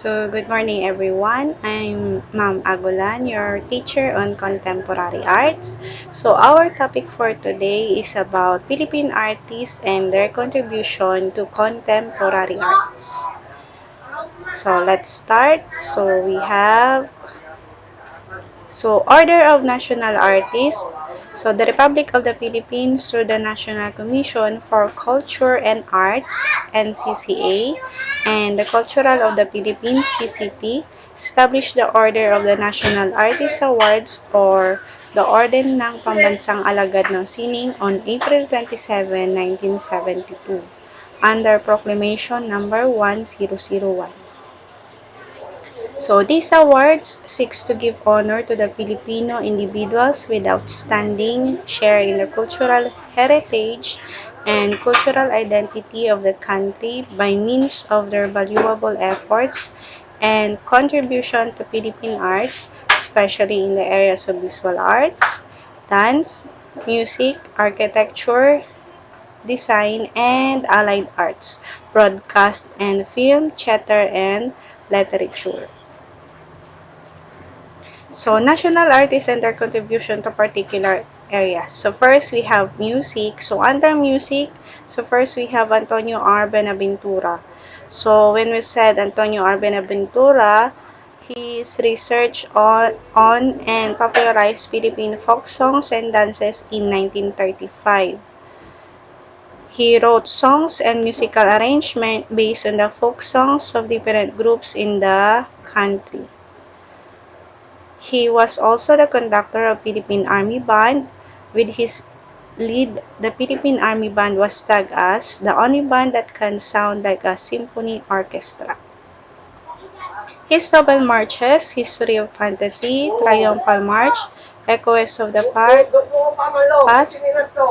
So, good morning everyone. I'm Ma'am Agulan, your teacher on Contemporary Arts. So, our topic for today is about Philippine artists and their contribution to contemporary arts. So, let's start. Order of National Artists. So, the Republic of the Philippines, through the National Commission for Culture and Arts, NCCA, and the Cultural of the Philippines, CCP, established the Order of the National Artists Awards or the Orden ng Pambansang Alagad ng Sining on April 27, 1972, under Proclamation Number 1001. So these awards seeks to give honor to the Filipino individuals with outstanding share in the cultural heritage and cultural identity of the country by means of their valuable efforts and contribution to Philippine arts, especially in the areas of visual arts, dance, music, architecture, design, and allied arts, broadcast and film, theater, and literature. So, national artists and their contribution to particular areas. So, first we have music. So, under music, first we have Antonio R. Buenaventura. So, when we said Antonio R. Buenaventura, his research on and popularized Philippine folk songs and dances in 1935. He wrote songs and musical arrangement based on the folk songs of different groups in the country. He was also the conductor of Philippine Army Band. With his lead, the Philippine Army Band was tagged as the only band that can sound like a symphony orchestra. His noble marches, History of Fantasy, Triumphal March, Echoes of the Past,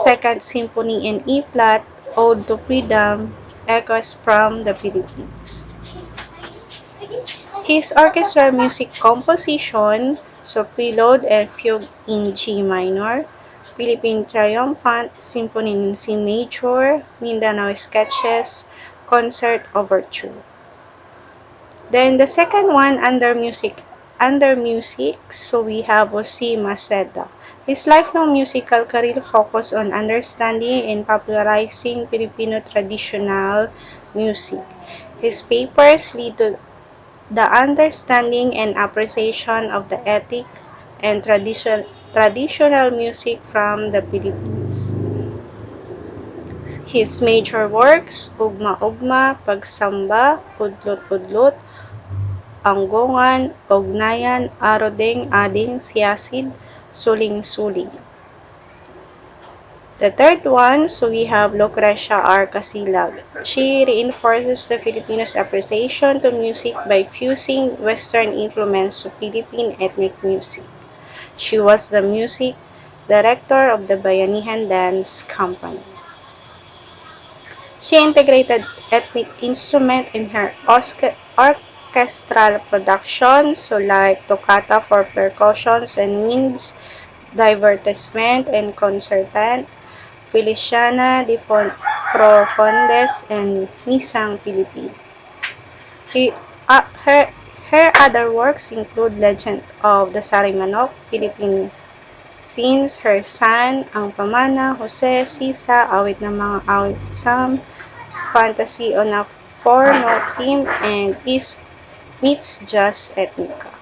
Second Symphony in E-flat, Ode to Freedom, Echoes from the Philippines. His orchestral music composition, Prelude and Fugue in G minor, Philippine Triumphant, Symphony in C major, Mindanao Sketches, Concert Overture. Then the second one under music, we have Jose MACEDA. His lifelong musical career focused on understanding and popularizing Filipino traditional music. His papers lead to the understanding and appreciation of the ethic and traditional music from the Philippines. His major works, Ugma-Ugma, Pagsamba, Udlot-Udlot, Anggongan, Ugnayan, Arodeng, Ading, Siyasid, Suling-Suling. The third one, we have Lucrecia R. KASILAG. She reinforces the Filipinos' appreciation to music by fusing Western influence to Philippine ethnic music. She was the music director of the Bayanihan Dance Company. She integrated ethnic instrument in her orchestral production, like toccata for percussions and winds, divertissement and concertant, Feliciana de Profondes, and Misang Pilipino. Her other works include Legend of the Sarimanok, Philippines Scenes, Her Son, Ang Pamana, Jose, Sisa, Awit ng mga awit, Sam, Fantasy on a Four-Note Theme, and Is Meets Jazz Ethnica.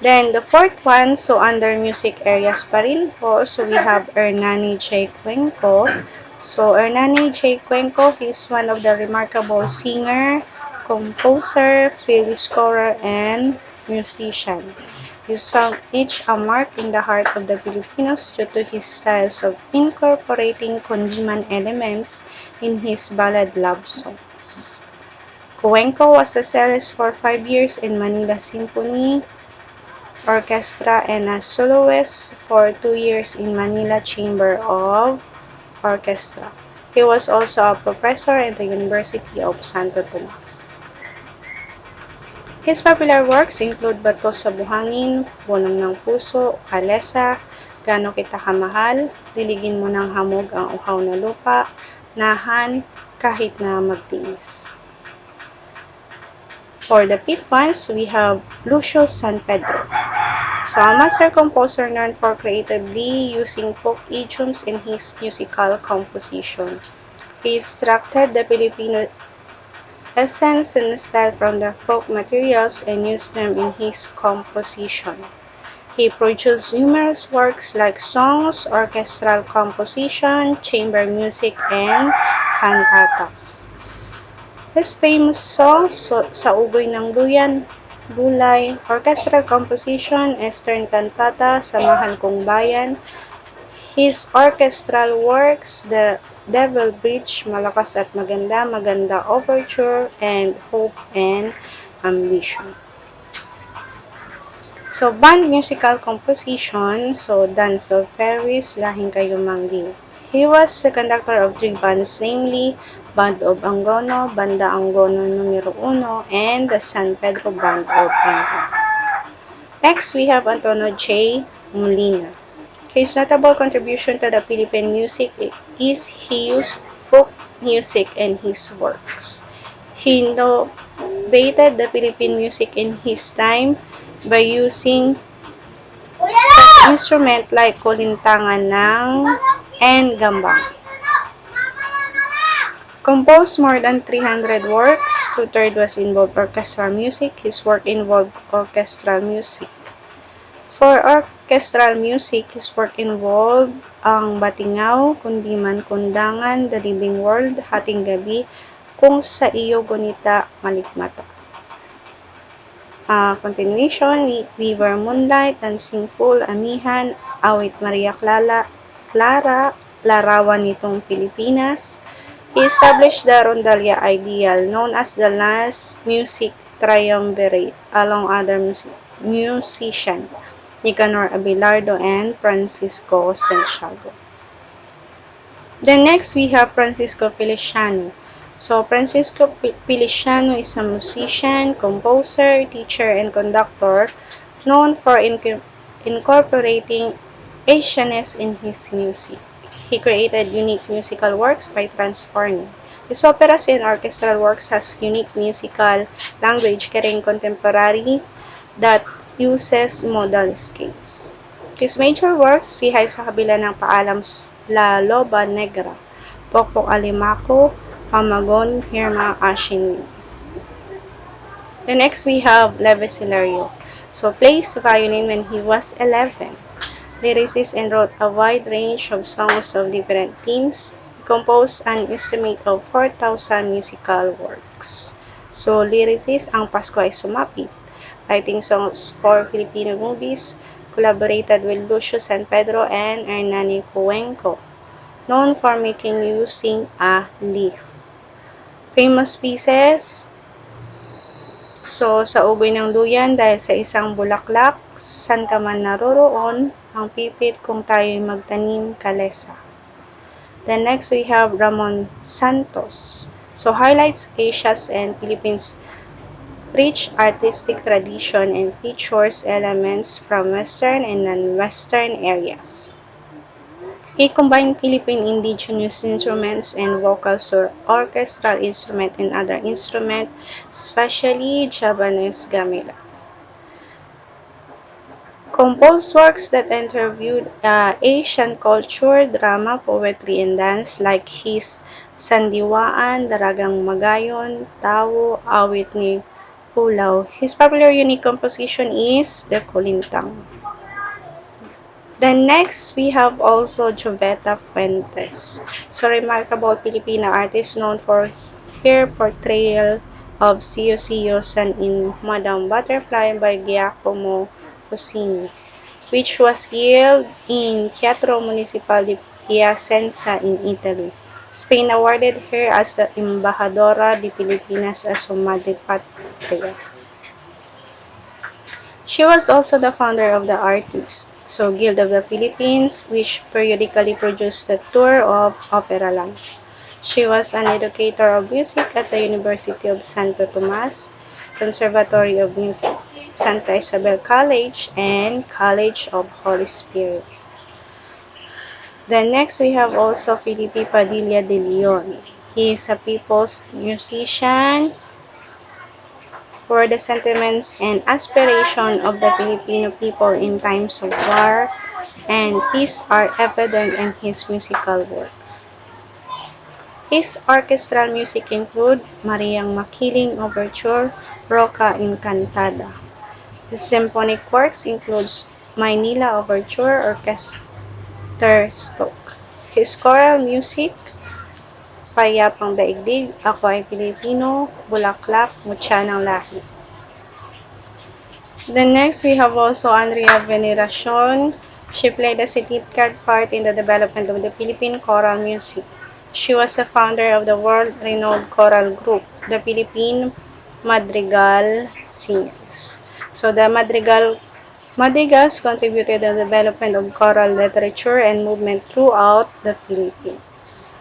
Then the fourth one, under music areas pa rin po, we have ERNANI J. CUENCO. ERNANI J. CUENCO is one of the remarkable singer, composer, field scorer, and musician. His songs each a mark in the heart of the Filipinos due to his styles of incorporating condiman elements in his ballad love songs. CUENCO was a cellist for 5 years in Manila Symphony Orchestra and a soloist for 2 years in Manila Chamber of Orchestra. He was also a professor at the University of Santo Tomas. His popular works include Bato sa Buhangin, Bunong ng Puso, Kalesa, Gaano Kita Kamahal, Diligin Mo ng Hamog ang Uhaw na Lupa, Nahan, Kahit na Magtiis. For the fifth ones, we have Lucio San Pedro. So, a master composer known for creatively using folk idioms in his musical composition. He extracted the Filipino essence and style from the folk materials and used them in his composition. He produced numerous works like songs, orchestral composition, chamber music, and cantatas. His famous songs, Sa Ugoy ng Duyan, Bulay, orchestral composition, Eastern Cantata, Samahan Kong Bayan. His orchestral works, The Devil Bridge, Malakas at Maganda, Maganda Overture, and Hope and Ambition. So, band musical composition, so Dance of Fairies, Lahing Kayo Mangling. He was the conductor of three bands, namely Band of Angono, Banda Angono Numero 1, and the San Pedro Band of Angono. Next, we have Antonio J. Molina. His notable contribution to the Philippine music is he used folk music in his works. He innovated the Philippine music in his time by using instrument like kulintangan and gambang. Composed more than 300 works, two-thirds was involved orchestral music. His work involved orchestral music. For orchestral music, his work involved ang Batingaw, Kundiman Kundangan, The Living World, Hating Gabi, Kung Sa Iyo Gunita Malikmata. Continuation, Weaver Moonlight, Dancing Fool, Amihan, Awit Maria Clara, Larawan Nitong Pilipinas. He established the Rondalia ideal, known as the last music triumvirate, along other musicians, Nicanor Abelardo and Francisco Santiago. Then next, we have Francisco Feliciano. So, Francisco Feliciano is a musician, composer, teacher, and conductor known for incorporating Asianness in his music. He created unique musical works by transforming. His operas and orchestral works has unique musical language carrying contemporary that uses modal scales. His major works, Sihay sa Kabila ng Paalam La Loba Negra, Pokpok Alimaco, Pamagon, Hirma, Ashin Wings. The next we have Leves Hilario. So plays violin when he was 11. Lyricist and wrote a wide range of songs of different themes. He composed an estimate of 4,000 musical works. So lyricist, ang Pasko ay Sumapit, writing songs for Filipino movies, collaborated with Lucio San Pedro and ERNANI CUENCO, known for making using a leaf. Famous pieces, so Sa Ugoy ng Duyan dahil sa isang bulaklak, San ka man naroroon, ang pipit kung tayo'y magtanim kalesa. Then next we have Ramon Santos. So highlights Asia's and Philippines' rich artistic tradition and features elements from Western and non-Western areas. He combined Philippine indigenous instruments and vocals or orchestral instrument and other instruments, especially Javanese gamelan. Composed works that interviewed Asian culture, drama, poetry, and dance like his Sandiwaan, Daragang Magayon, Tawo, Awit ni Pulaw. His popular unique composition is The Kulintang. Then next, we have also JOVITA FUENTES. So remarkable Filipina artist known for her portrayal of Sio Sio San in Madame Butterfly by Giacomo Rossini, which was held in Teatro Municipal de Piacenza in Italy. Spain awarded her as the Embajadora de Filipinas as a Madre Patria. She was also the founder of the Artists Guild of the Philippines, which periodically produced the Tour of Operaland. She was an educator of music at the University of Santo Tomas, Conservatory of Music, Santa Isabel College, and College of Holy Spirit. Then next we have also Felipe Padilla de Leon. He is a people's musician for the sentiments and aspirations of the Filipino people in times of war and peace are evident in his musical works. His orchestral music include Mariang Makiling Overture, Roca Encantada. His symphonic works includes Maynila Overture, Orchestra Stoke. His choral music, Payapang Daigdig, Ako ay Pilipino, Bulaklak, Mutya ng Lahi. Then next, we have also Andrea Veneracion. She played a significant part in the development of the Philippine choral music. She was the founder of the world-renowned choral group, the Philippine Madrigal Singers. So the Madrigals contributed to the development of choral literature and movement throughout the Philippines.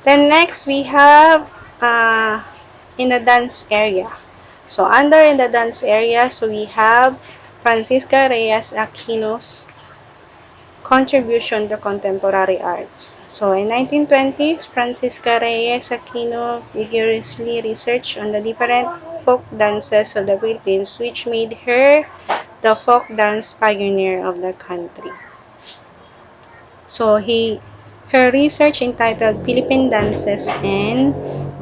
Then next, we have in the dance area. So under in the dance area, so we have Francisca Reyes Aquino's contribution to contemporary arts. So in 1920s, Francisca Reyes Aquino vigorously researched on the different folk dances of the Philippines, which made her the folk dance pioneer of the country. So her research entitled Philippine Dances and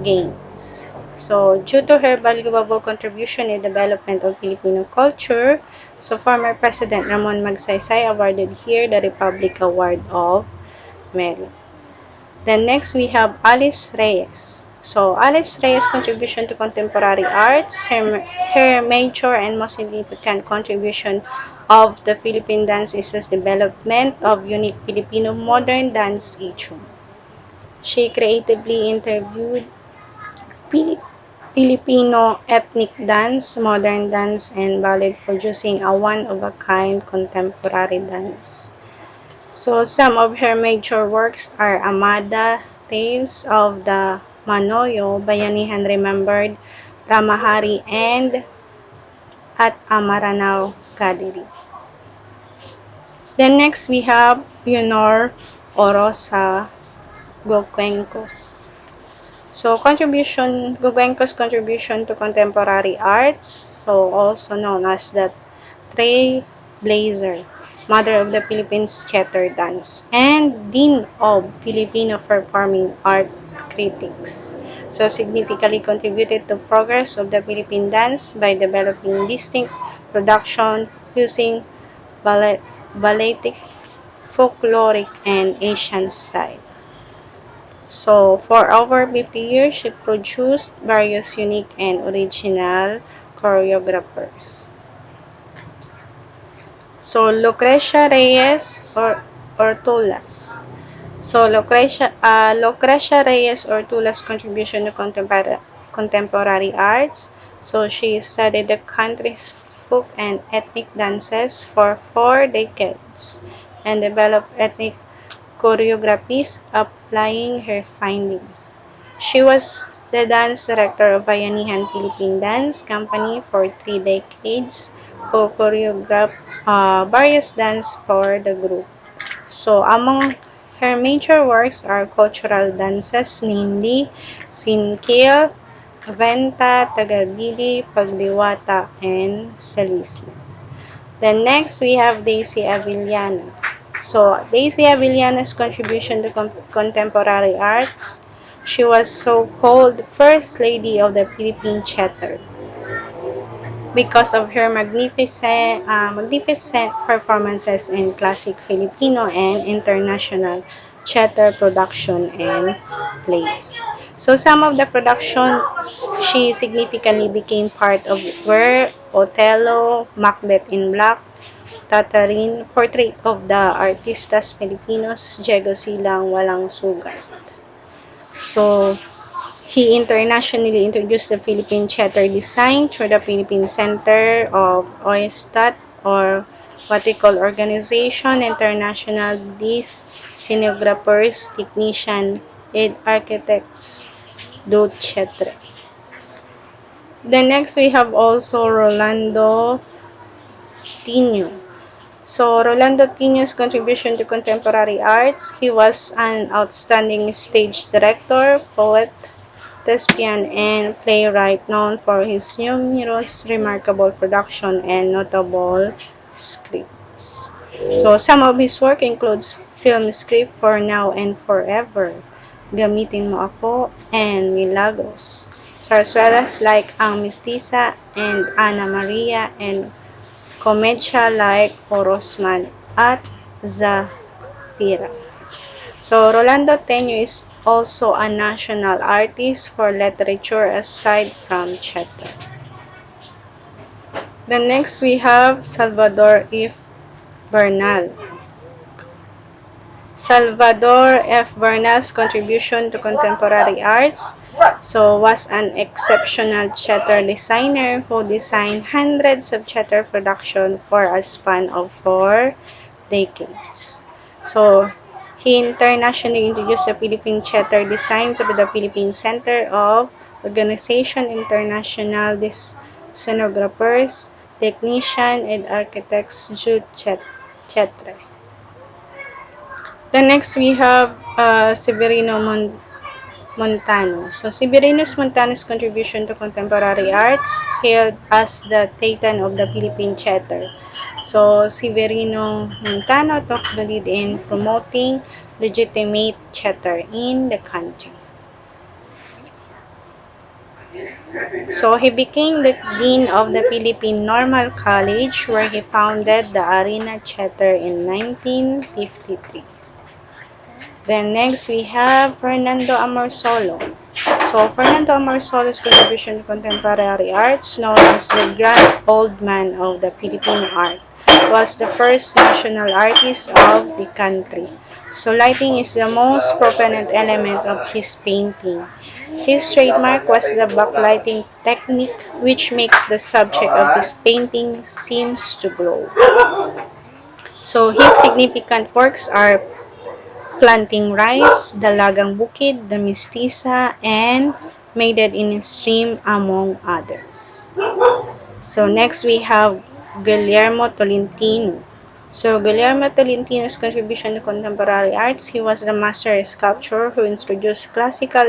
Games. So due to her valuable contribution in the development of Filipino culture, so former President Ramon Magsaysay awarded her the Republic Award of Merit. Then next we have Alice Reyes. So Alice Reyes' contribution to contemporary arts, her major and most significant contribution of the Philippine dance is the development of unique Filipino modern dance idiom. She creatively interviewed Filipino ethnic dance, modern dance, and ballet producing a one-of-a-kind contemporary dance. So some of her major works are Amada, Tales of the Manoyo, Bayanihan Remembered, Ramahari, and At Amaranao Kadiri. Then next we have Yunor Orosa Goquencos. So Goguenco's contribution to contemporary arts, so also known as the Trailblazer, mother of the Philippines theater dance, and dean of Filipino performing art critics. So significantly contributed to progress of the Philippine dance by developing distinct production using balletic, folkloric, and Asian style. So, for over 50 years, she produced various unique and original choreographers. So, Lucrecia Reyes or Urtulas. So, Lucrecia Reyes Urtula's contribution to contemporary arts. So, she studied the country's folk and ethnic dances for 4 decades and developed ethnic choreographies applying her findings. She was the dance director of Bayanihan Philippine Dance Company for 3 decades, who choreographed various dance for the group. So, among her major works are cultural dances, namely Sinkil, Venta, Tagabili, Pagdiwata, and Salisi. Then next, we have Daisy Avellana. So, Daisy Avellana's contribution to contemporary arts, she was so-called First Lady of the Philippine Theater because of her magnificent performances in classic Filipino and international theater production and plays. So some of the productions she significantly became part of were Othello, Macbeth in Black, Tatarin, Portrait of the Artistas Filipinos, Diego Silang, Walang Sugat. So, he internationally introduced the Philippine theater design through the Philippine Center of OISTAT, or what we call Organization International des Scenographers, Technicians, and Architects du Theatre. Then next we have also Rolando Tino. So, Rolando Tino's contribution to contemporary arts, he was an outstanding stage director, poet, thespian and playwright known for his numerous remarkable production and notable scripts. So some of his work includes film script for Now and Forever, Gamitin Mo Ako, and Milagros. So as well as like Ang Mestiza and Ana Maria and komedya like Orosman at Zafira. So Rolando Teño is also a national artist for literature aside from theater. The next we have Salvador F. Bernal. Salvador F. Bernal's contribution to contemporary arts was an exceptional theater designer who designed hundreds of theater productions for a span of 4 decades. So, he internationally introduced the Philippine theater design to the Philippine Center of Organization International Scenographers, Technicians, and Architects du Theatre. The next we have Severino Montano. So Severino's Montano's contribution to contemporary arts hailed as the titan of the Philippine theater. So Severino Montano took the lead in promoting legitimate theater in the country. So he became the dean of the Philippine Normal College where he founded the Arena Theater in 1953. Then next we have Fernando Amorsolo. So Fernando Amorsolo's contribution to contemporary arts, known as the Grand Old Man of the Philippine art, was the first national artist of the country. So lighting is the most prominent element of his painting. His trademark was the backlighting technique, which makes the subject of his painting seems to glow. So his significant works are Planting Rice, Dalagang Bukid, The Mestiza, and Maiden in a Stream, among others. So next we have Guillermo Tolentino. So Guillermo Tolentino's contribution to contemporary arts, he was the master sculptor who introduced classical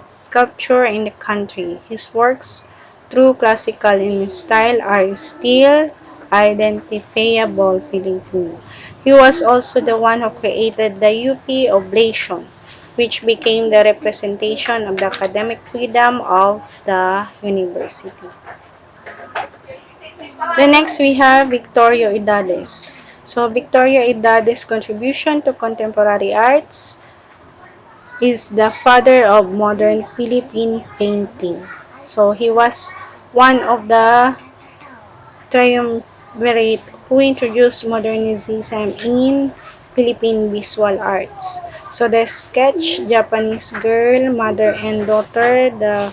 sculpture in the country. His works, through classical in style, are still identifiable Filipino. He was also the one who created the UP Oblation, which became the representation of the academic freedom of the university. The next we have Victorio Idades. So Victorio Idades' contribution to contemporary arts is the father of modern Philippine painting. So he was one of the triumvirate who introduced modernism in Philippine visual arts. So the sketch, Japanese Girl, Mother and Daughter, The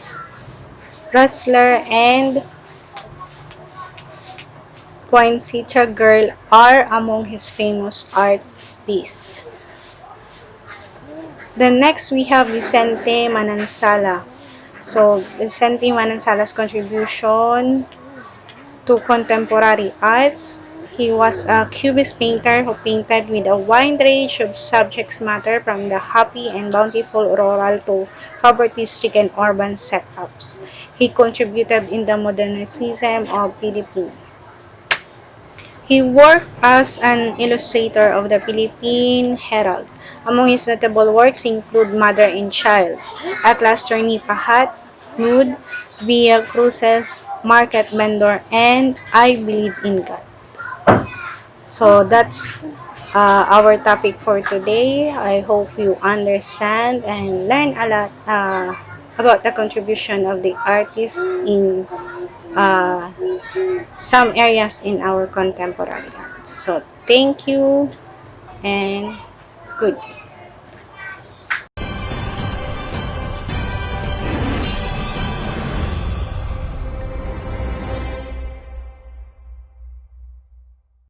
Rustler, and Poinsettia Girl are among his famous art pieces. Then next we have Vicente Manansala. So Vicente Manansala's contribution to contemporary arts. He was a cubist painter who painted with a wide range of subject matter from the happy and bountiful rural to poverty-stricken urban setups. He contributed in the modernism of Philippines. He worked as an illustrator of the Philippine Herald. Among his notable works include Mother and Child, Atlas Journey Pahat, Nude, Via Cruces, Market Vendor, and I Believe in God. So that's our topic for today. I hope you understand and learn a lot about the contribution of the artists in uh, some areas in our contemporary art. So thank you and good day.